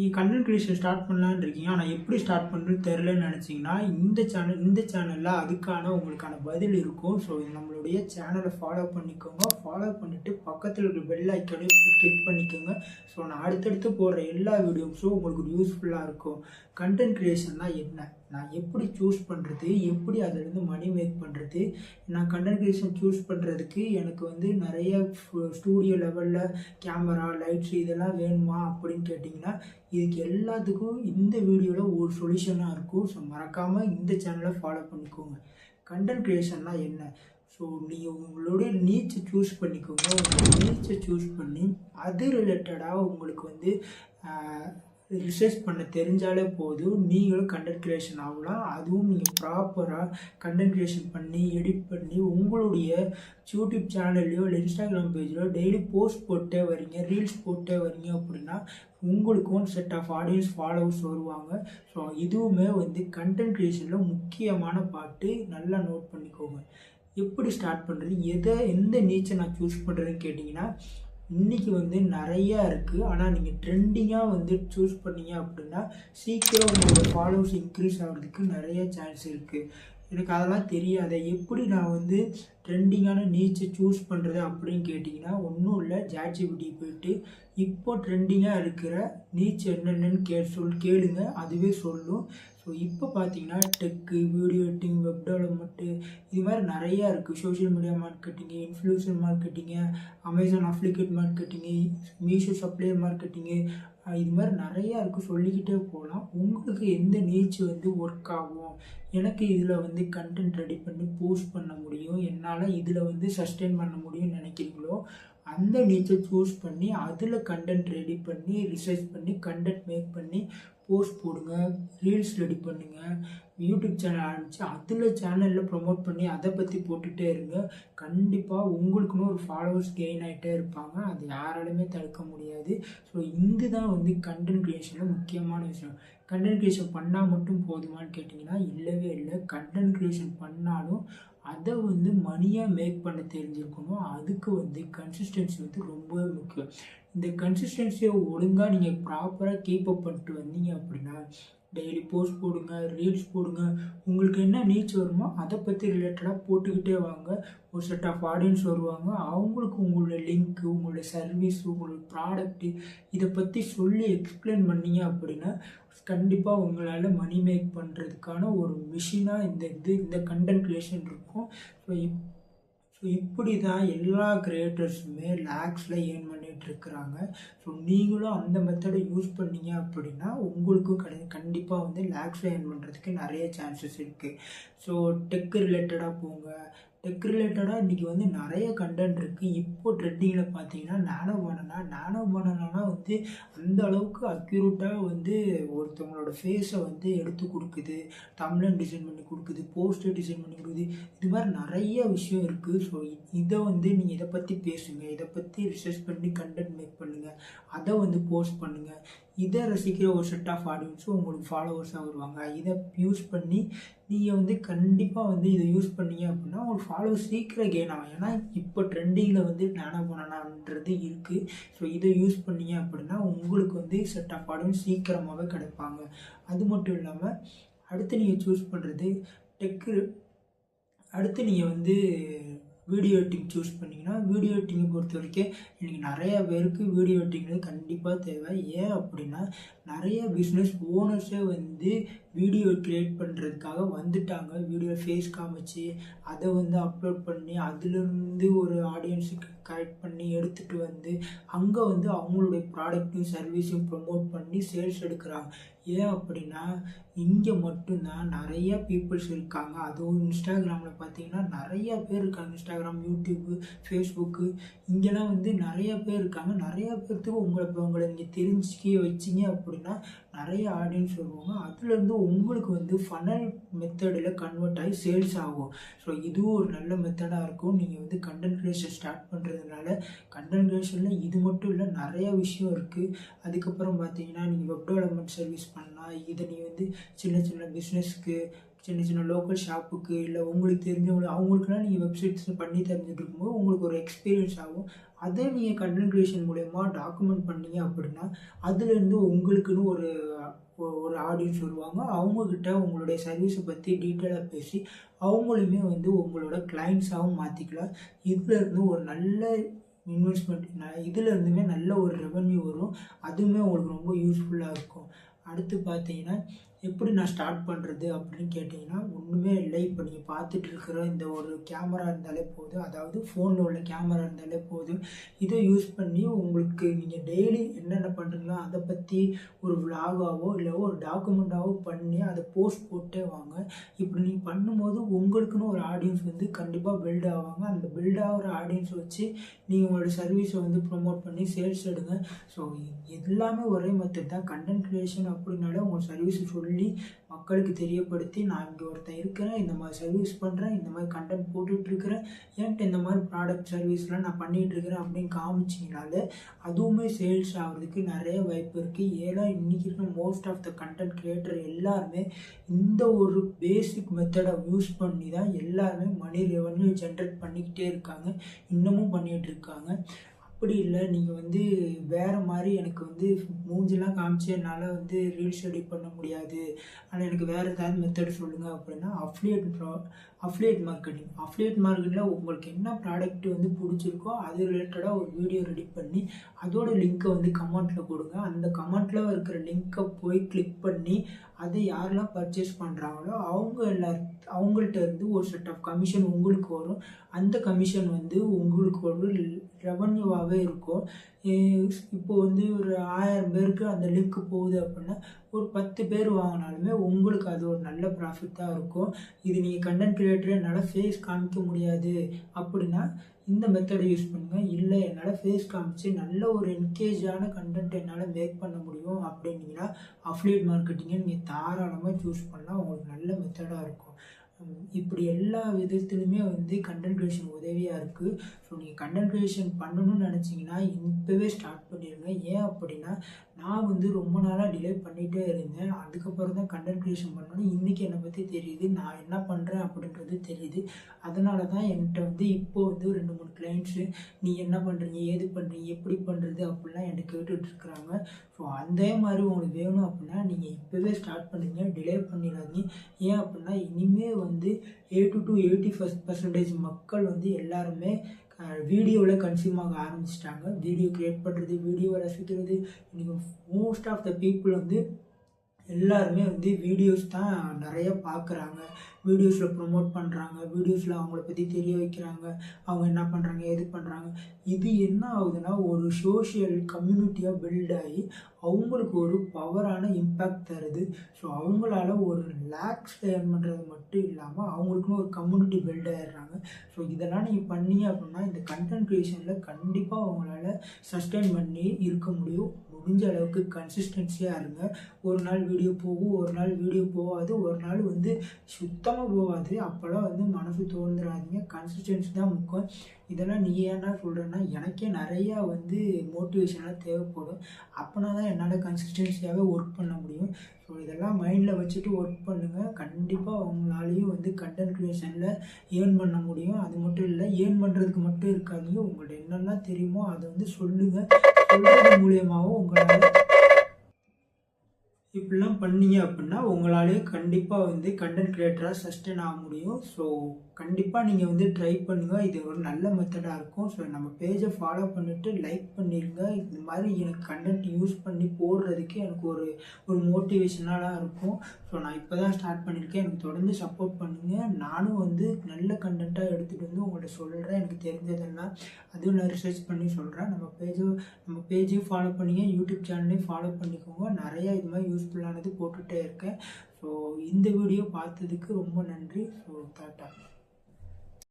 நீங்கள் content creation start பண்ணலான்னு இருக்கீங்க, ஆனால் எப்படி ஸ்டார்ட் பண்ணுறதுன்னு தெரிலன்னு நினச்சிங்கன்னா இந்த சேனலில் அதுக்கான உங்களுக்கான பதில் இருக்கும். ஸோ நம்மளுடைய சேனலை ஃபாலோ பண்ணிக்கோங்க. ஃபாலோ பண்ணிவிட்டு பக்கத்தில் இருக்கிற பெல் ஐக்கானே கிளிக் பண்ணிக்கோங்க. ஸோ நான் அடுத்தடுத்து போடுற எல்லா வீடியோஸும் உங்களுக்கு யூஸ்ஃபுல்லாக இருக்கும். கண்டென்ட் கிரியேஷன்னால் என்ன, நான் எப்படி சூஸ் பண்ணுறது, எப்படி அதிலேருந்து மணி மேக் பண்ணுறது, நான் கண்டென்ட் கிரியேஷன் சூஸ் பண்ணுறதுக்கு எனக்கு வந்து நிறைய ஸ்டூடியோ லெவலில் கேமரா லைட்ஸ் இதெல்லாம் வேணுமா அப்படின்னு கேட்டிங்கன்னா, இதுக்கு எல்லாத்துக்கும் இந்த வீடியோவில் ஒரு சொல்யூஷனாக இருக்கும். ஸோ மறக்காமல் இந்த சேனலை ஃபாலோ பண்ணிக்கோங்க. கண்டென்ட் கிரியேஷன்னால் என்ன, ஸோ நீங்கள் உங்களுடைய நீச்சை சூஸ் பண்ணிக்கோங்க. உங்களோட நீச்சை சூஸ் பண்ணி அது ரிலேட்டடாக உங்களுக்கு வந்து ரிசர்ச் பண்ண தெரிஞ்சாலே போதும், நீங்களும் கண்டென்ட் கிரியேஷன் ஆகலாம். அதுவும் நீங்கள் ப்ராப்பராக கண்டென்ட் கிரியேஷன் பண்ணி எடிட் பண்ணி உங்களுடைய யூடியூப் சேனல்லையோ இல்லை இன்ஸ்டாகிராம் பேஜ்லையோ டெய்லி போஸ்ட் போட்டே வரீங்க, ரீல்ஸ் போட்டே வரீங்க அப்படின்னா உங்களுக்கும் செட் ஆஃப் ஆடியன்ஸ் ஃபாலோவர்ஸ் வருவாங்க. ஸோ இதுவுமே வந்து கண்டென்ட் கிரியேஷனில் முக்கியமான பார்ட்டு. நல்லா நோட் பண்ணிக்கோங்க. எப்படி ஸ்டார்ட் பண்ணுறது, எந்த நீச்சை நான் சூஸ் பண்ணுறதுன்னு கேட்டிங்கன்னா, இன்றைக்கி வந்து நிறையா இருக்குது. ஆனால் நீங்கள் ட்ரெண்டிங்காக வந்து சூஸ் பண்ணீங்க அப்படின்னா சீக்கிரம் உங்களோட ஃபாலோவர்ஸ் இன்க்ரீஸ் ஆகிறதுக்கு நிறைய சான்ஸ் இருக்குது. எனக்கு அதெல்லாம் தெரியாத எப்படி நான் வந்து ட்ரெண்டிங்கான நீச்சை சூஸ் பண்ணுறது அப்படின்னு கேட்டிங்கன்னா, ஒன்றும் இல்லை, ChatGPT போய்ட்டு இப்போ ட்ரெண்டிங்காக இருக்கிற நீச் என்னென்னு கேளுங்க, அதுவே சொல்லும். ஸோ இப்போ பார்த்தீங்கன்னா tech, video editing, web development இது மாதிரி நிறையா இருக்குது. Social media marketing, influencer marketing, Amazon affiliate marketing, Meesho supplier marketing, இது மாதிரி நிறையா இருக்குது, சொல்லிக்கிட்டே போகலாம். உங்களுக்கு எந்த நீச் வந்து ஒர்க் ஆகும், எனக்கு இதில் வந்து கண்டென்ட் ரெடி பண்ணி போஸ்ட் பண்ண முடியும், என்னால் இதில் வந்து சஸ்டெயின் பண்ண முடியும்னு நினைக்கிறீங்களோ அந்த நீச்சை சூஸ் பண்ணி அதில் கண்டென்ட் ரெடி பண்ணி ரிசர்ச் பண்ணி கண்டென்ட் மேக் பண்ணி போஸ்ட் போடுங்க, ரீல்ஸ் ரெடி பண்ணுங்கள், யூடியூப் சேனல் ஆரம்பித்து அதில் சேனலில் ப்ரொமோட் பண்ணி அதை பற்றி போட்டுகிட்டே இருங்க. கண்டிப்பாக உங்களுக்குன்னு ஒரு ஃபாலோவர்ஸ் கெயின் ஆகிட்டே இருப்பாங்க. அது யாராலுமே தடுக்க முடியாது. ஸோ இதுதான் வந்து கண்டென்ட் க்ரியேஷனில் முக்கியமான விஷயம். கண்டென்ட் க்ரியேஷன் பண்ணால் மட்டும் போதுமான்னு கேட்டிங்கன்னா இல்லவே இல்லை. கண்டென்ட் க்ரியேஷன் பண்ணாலும் அதை வந்து மணியாக மேக் பண்ண தெரிஞ்சிருக்கணும். அதுக்கு வந்து கன்சிஸ்டன்சி வந்து ரொம்பவே முக்கியம். இந்த கன்சிஸ்டன்சியை ஒழுங்காக நீங்கள் ப்ராப்பராக கீப்பப் பண்ணிட்டு வந்தீங்க அப்படின்னா டெய்லி போஸ்ட் போடுங்க, ரீல்ஸ் போடுங்க, உங்களுக்கு என்ன நீச் வருமோ அதை பற்றி ரிலேட்டடாக போட்டுக்கிட்டே வாங்க. ஒரு செட் ஆஃப் ஆடியன்ஸ் வருவாங்க. அவங்களுக்கு உங்களோட லிங்க்கு, உங்களோட சர்வீஸ், உங்களோட ப்ராடக்ட்டு இதை பற்றி சொல்லி எக்ஸ்பிளைன் பண்ணீங்க அப்படின்னா கண்டிப்பாக உங்களால் மணி மேக் பண்ணுறதுக்கான ஒரு மிஷினாக இந்த கண்டென்ட் க்ரியேஷன் இருக்கும். ஸோ இப்படி தான் எல்லா கிரியேட்டர்ஸுமே லேக்ஸில் ஏர்ன் பண்ணிகிட்ருக்குறாங்க. ஸோ நீங்களும் அந்த மெத்தடை யூஸ் பண்ணீங்க அப்படின்னா உங்களுக்கும் கண்டிப்பாக வந்து லேக்ஸில் ஏர்ன் பண்ணுறதுக்கு நிறைய சான்சஸ் இருக்குது. ஸோ டெக் ரிலேட்டடாக போங்க. டெக் ரிலேட்டடாக இன்றைக்கி வந்து நிறைய கண்டென்ட் இருக்குது. இப்போது ட்ரெண்டிங்கில் பார்த்தீங்கன்னா நானோ பனானா வந்து அந்த அளவுக்கு அக்யூரேட்டாக வந்து ஒருத்தவங்களோட ஃபேஸை வந்து எடுத்து கொடுக்குது, தம்ப்நெயில் டிசைன் பண்ணி கொடுக்குது, போஸ்டர் டிசைன் பண்ணி கொடுக்குது. இது மாதிரி நிறைய விஷயம் இருக்குது. ஸோ இதை வந்து நீங்கள் இதை பற்றி பேசுங்க, இதை பற்றி ரிசர்ச் பண்ணி கண்டென்ட் மேக் பண்ணுங்கள், அதை வந்து போஸ்ட் பண்ணுங்கள். இதை ரசிக்கிற ஒரு செட் ஆஃப் ஆடியன்ஸும் உங்களுக்கு ஃபாலோவர்ஸாக வருவாங்க. இதை யூஸ் பண்ணி நீங்கள் வந்து கண்டிப்பாக வந்து இதை யூஸ் பண்ணீங்க அப்படின்னா உங்களுக்கு ஃபாலோவர்ஸ் சீக்கிரம் கெயின் ஆகும். ஏன்னா இப்போ ட்ரெண்டிங்கில் வந்து நானோ பனானான்றது இருக்குது. ஸோ இதை யூஸ் பண்ணீங்க அப்படின்னா உங்களுக்கு வந்து செட் ஆஃப் ஆடியன்ஸ் சீக்கிரமாகவே கிடைப்பாங்க. அது மட்டும் இல்லாமல் அடுத்து நீங்கள் சூஸ் பண்ணுறது டெக்கு. அடுத்து நீங்கள் வந்து வீடியோ எடிட்டிங் சூஸ் பண்ணிங்கன்னா, வீடியோ எடிட்டிங்கை பொறுத்த வரைக்கும் இன்றைக்கி நிறையா பேருக்கு வீடியோ எடிட்டிங்கிறது கண்டிப்பாக தேவை. ஏன் அப்படின்னா நிறைய பிஸ்னஸ் ஓனர்ஸே வந்து வீடியோ க்ரியேட் பண்ணுறதுக்காக வந்துட்டாங்க. வீடியோ ஃபேஸ் காமிச்சு அதை வந்து அப்லோட் பண்ணி அதிலிருந்து ஒரு ஆடியன்ஸுக்கு கரெக்ட் பண்ணி எடுத்துகிட்டு வந்து அங்கே வந்து அவங்களுடைய ப்ராடக்ட்டையும் சர்வீஸையும் ப்ரொமோட் பண்ணி சேல்ஸ் எடுக்கிறாங்க. ஏன் அப்படின்னா இங்கே மட்டும்தான் நிறைய பீப்புள்ஸ் இருக்காங்க. அதுவும் இன்ஸ்டாகிராமில் பார்த்தீங்கன்னா நிறையா பேர் இருக்காங்க. இன்ஸ்டாகிராம், யூடியூப்பு, ஃபேஸ்புக்கு இங்கெல்லாம் வந்து நிறைய பேர் இருக்காங்க. நிறையா பேர்த்துக்கு உங்களை நீங்கள் தெரிஞ்சுக்க வச்சிங்க அப்படின்னா நிறைய ஆடியன்ஸ் வருவாங்க. அதுலேருந்து உங்களுக்கு வந்து ஃபனல் மெத்தடில் கன்வெர்ட் ஆகி சேல்ஸ் ஆகும். ஸோ இதுவும் ஒரு நல்ல மெத்தடாக இருக்கும். நீங்கள் வந்து கண்டென்ட் க்ரியேஷன் ஸ்டார்ட் பண்ணுறதுனால கண்டென்ட் க்ரியேஷனில் இது மட்டும் இல்லை நிறையா விஷயம் இருக்குது. அதுக்கப்புறம் பார்த்தீங்கன்னா நீங்கள் வெப் டெவலப்மெண்ட் சர்வீஸ் பண்ணலாம். இதை நீங்கள் வந்து சின்ன சின்ன பிஸ்னஸ்க்கு சின்ன சின்ன லோக்கல் ஷாப்புக்கு இல்லை உங்களுக்கு தெரிஞ்சவங்க அவங்களுக்குலாம் நீங்கள் வெப்சைட்ஸ் பண்ணி தெரிஞ்சுட்டு இருக்கும்போது உங்களுக்கு ஒரு எக்ஸ்பீரியன்ஸ் ஆகும். அதை நீங்கள் கண்டென்ட் க்ரியேஷன் மூலயமா டாக்குமெண்ட் பண்ணீங்க அப்படின்னா அதுலேருந்து உங்களுக்குன்னு ஒரு ஒரு ஆடியன்ஸ் வருவாங்க. அவங்கக்கிட்ட உங்களுடைய சர்வீஸை பற்றி டீட்டெயிலாக பேசி அவங்களையுமே வந்து உங்களோட கிளைண்ட்ஸாகவும் மாற்றிக்கலாம். இதுலேருந்து ஒரு நல்ல இன்வெஸ்ட்மெண்ட், இதுலேருந்துமே நல்ல ஒரு ரெவென்யூ வரும். அதுவுமே உங்களுக்கு ரொம்ப யூஸ்ஃபுல்லாக இருக்கும். அடுத்து பார்த்தீங்கன்னா எப்படி நான் ஸ்டார்ட் பண்ணுறது அப்படின்னு கேட்டிங்கன்னா ஒன்றுமே இல்லை. இப்போ நீங்கள் பார்த்துட்டு இருக்கிற இந்த ஒரு கேமரா இருந்தாலே போதும், அதாவது ஃபோனில் உள்ள கேமரா இருந்தாலே போதும். இதை யூஸ் பண்ணி உங்களுக்கு நீங்கள் டெய்லி என்னென்ன பண்ணுறீங்களோ அதை பற்றி ஒரு விலாகாவோ இல்லை ஒரு டாக்குமெண்ட்டாவோ பண்ணி அதை போஸ்ட் போட்டே வாங்க. இப்படி நீங்கள் பண்ணும்போது உங்களுக்குன்னு ஒரு ஆடியன்ஸ் வந்து கண்டிப்பாக பில்ட் ஆவாங்க. அந்த பில்ட் ஆகிற ஆடியன்ஸை வச்சு நீங்கள் உங்களோட சர்வீஸை வந்து ப்ரொமோட் பண்ணி சேல்ஸ் எடுங்க. ஸோ எல்லாமே ஒரே மெத்தட் தான். கண்டென்ட் க்ரியேஷன் அப்படின்னாலே உங்கள் சர்வீஸை சொல்லி மக்களுக்கு தெரியப்படுத்தி நான் இங்கே ஒருத்தன் இருக்கிறேன், இந்த மாதிரி சர்வீஸ் பண்ணுறேன், இந்த மாதிரி கண்டென்ட் போட்டுட்ருக்கிறேன், ஏன்ட்டு இந்த மாதிரி ப்ராடக்ட் சர்வீஸ்லாம் நான் பண்ணிகிட்ருக்கிறேன் அப்படின்னு காமிச்சிங்கனாலே அதுவுமே சேல்ஸ் ஆகிறதுக்கு நிறைய வாய்ப்பு இருக்குது. ஏன்னா இன்றைக்கி இருக்கிற most of the content creator எல்லாருமே இந்த ஒரு பேசிக் மெத்தடை யூஸ் பண்ணி தான் எல்லாருமே மணி ரெவன்யூ ஜென்ரேட் பண்ணிக்கிட்டே இருக்காங்க, இன்னமும் பண்ணிகிட்டு இருக்காங்க. அப்படி இல்லை நீங்கள் வந்து வேறு மாதிரி எனக்கு வந்து மூஞ்சிலாம் காமிச்சு என்னால் வந்து ரீல்ஸ் எடிட் பண்ண முடியாது, ஆனால் எனக்கு வேறு ஏதாவது மெத்தட் சொல்லுங்கள் அப்படின்னா அஃப்லியேட் மார்க்கெட்டிங்கில் உங்களுக்கு என்ன ப்ராடக்ட் வந்து பிடிச்சிருக்கோ அது ரிலேட்டடாக ஒரு வீடியோ ரெடி பண்ணி அதோட லிங்க்கை வந்து கமெண்ட்டில் கொடுங்க. அந்த கமெண்ட்டில் இருக்கிற லிங்க்கை போய் கிளிக் பண்ணி அதை யாரெல்லாம் பர்ச்சேஸ் பண்ணுறாங்களோ அவங்கள்ட்ட இருந்து ஒரு செட் ஆஃப் கமிஷன் உங்களுக்கு வரும். அந்த கமிஷன் வந்து உங்களுக்கு ஒரு ரெவன்யூவாகவே இருக்கும். இப்போது வந்து ஒரு 1000 பேருக்கு அந்த லிங்க் போகுது அப்படின்னா ஒரு 10 பேர் வாங்கினாலுமே உங்களுக்கு அது ஒரு நல்ல ப்ராஃபிட் தான் இருக்கும். இது நீங்கள் கண்டென்ட் க்ரியேட்டர் என்னால் ஃபேஸ் காமிக்க முடியாது அப்படின்னா இந்த மெத்தடை யூஸ் பண்ணுங்கள். இல்லை என்னால் ஃபேஸ் காமிச்சு நல்ல ஒரு என்கேஜான கண்டென்ட் என்னால் மேக் பண்ண முடியும் அப்படின்னீங்கன்னா அஃப்லியேட் மார்க்கெட்டிங்கை நீங்கள் தாராளமாக சூஸ் பண்ணால் உங்களுக்கு நல்ல மெத்தடாக இருக்கும். இப்படி எல்லா விதத்துலையுமே வந்து கண்டென்ட் க்ரியேஷன் உதவியாக இருக்குது. ஸோ நீங்கள் கண்டென்ட் க்ரியேஷன் பண்ணணும்னு நினச்சிங்கன்னா இப்போவே ஸ்டார்ட் பண்ணிடுங்க. ஏன் அப்படின்னா நான் வந்து ரொம்ப நாளாக டிலே பண்ணிகிட்டே இருந்தேன். அதுக்கப்புறம் தான் கண்டென்ட் க்ரியேஷன் பண்ணணும். இன்றைக்கி என்னை பற்றி தெரியுது, நான் என்ன பண்ணுறேன் அப்படின்றது தெரியுது. அதனால தான் என்கிட்ட வந்து இப்போது வந்து 2-3 கிளைண்ட்ஸு நீ என்ன பண்ணுறீங்க, ஏது பண்ணுறீங்க, எப்படி பண்ணுறது அப்படிலாம் என்கிட்ட கேட்டுட்ருக்குறாங்க. ஸோ அதே மாதிரி உங்களுக்கு வேணும் அப்படின்னா நீங்கள் இப்போவே ஸ்டார்ட் பண்ணுங்க, டிலே பண்ணிடாதீங்க. ஏன் அப்படின்னா இனிமேல் வந்து 80 to 85% மக்கள் வந்து எல்லாருமே வீடியோவில் கன்சியூம் ஆக ஆரம்பிச்சிட்டாங்க. வீடியோ க்ரியேட் பண்ணுறது, வீடியோவை ரசிக்கிறது, இன்றைக்கி மோஸ்ட் ஆஃப் த பீப்புள் வந்து எல்லாருமே வந்து வீடியோஸ் தான் நிறைய பார்க்குறாங்க. வீடியோஸில் ப்ரொமோட் பண்ணுறாங்க, வீடியோஸில் அவங்கள பற்றி தெரிய வைக்கிறாங்க, அவங்க என்ன பண்ணுறாங்க, எது பண்ணுறாங்க. இது என்ன ஆகுதுன்னா ஒரு சோஷியல் கம்யூனிட்டியாக பில்ட் ஆகி அவங்களுக்கு ஒரு பவரான இம்பேக்ட் தருது. ஸோ அவங்களால ஒரு லேக்ஸ் ஏர்ன் பண்ணுறது மட்டும் இல்லாமல் அவங்களுக்குன்னு ஒரு கம்யூனிட்டி பில்ட் ஆகிடுறாங்க. ஸோ இதெல்லாம் நீங்கள் பண்ணீங்க அப்படின்னா இந்த கண்டென்ட் க்ரியேஷனில் கண்டிப்பாக அவங்களால சஸ்டெயின் பண்ணி இருக்க முடியும். முடிஞ்ச அளவுக்கு கன்சிஸ்டன்சியாக இருங்க. ஒரு நாள் வீடியோ போகும், ஒரு நாள் வீடியோ போகாது, ஒரு நாள் வந்து சுத்தமாக போகாது. அப்போல்லாம் வந்து மனசு தோன்றுறாதீங்க. கன்சிஸ்டன்சி தான் முக்கியம். இதெல்லாம் நீ ஏன்னா சொல்கிறேன்னா எனக்கே நிறையா வந்து மோட்டிவேஷனாக தேவைப்படும். அப்போனா தான் என்னால் கன்சிஸ்டன்சியாகவே ஒர்க் பண்ண முடியும். ஸோ இதெல்லாம் மைண்டில் வச்சுட்டு ஒர்க் பண்ணுங்கள். கண்டிப்பாக அவங்களாலேயும் வந்து கண்டென்ட் க்ரியேஷனில் ஏர்ன் பண்ண முடியும். அது மட்டும் இல்லை, ஏர்ன் பண்ணுறதுக்கு மட்டும் இருக்காதீங்க. உங்கள்ட்ட என்னெல்லாம் தெரியுமோ அதை வந்து சொல்லுங்கள். சொல்கிறது மூலியமாகவும் உங்களால் இப்படிலாம் பண்ணீங்க அப்படின்னா உங்களாலே கண்டிப்பாக வந்து கண்டென்ட் க்ரியேட்டராக சஸ்டெயின் ஆக முடியும். ஸோ கண்டிப்பாக நீங்கள் வந்து ட்ரை பண்ணுங்கள். இது ஒரு நல்ல மெத்தடாக இருக்கும். ஸோ நம்ம பேஜை ஃபாலோ பண்ணிவிட்டு லைக் பண்ணிடுங்க. இந்த மாதிரி எனக்கு கண்டென்ட் யூஸ் பண்ணி போடுறதுக்கு எனக்கு ஒரு மோட்டிவேஷனாக இருக்கும். ஸோ நான் இப்போ தான் ஸ்டார்ட் பண்ணியிருக்கேன். எனக்கு தொடர்ந்து சப்போர்ட் பண்ணுங்கள். நானும் வந்து நல்ல கண்டென்ட்டாக எடுத்துகிட்டு வந்து உங்கள்கிட்ட சொல்கிறேன். எனக்கு தெரிஞ்சதெல்லாம் அதுவும் நான் ரிசர்ச் பண்ணி சொல்கிறேன். நம்ம பேஜையும் ஃபாலோ பண்ணிங்க, யூடியூப் சேனலையும் ஃபாலோ பண்ணிக்கோங்க. நிறையா இது மாதிரி யூஸ்ஃபுல்லானது போட்டுகிட்டே இருக்கேன். ஸோ இந்த வீடியோ பார்த்ததுக்கு ரொம்ப நன்றி. So tata.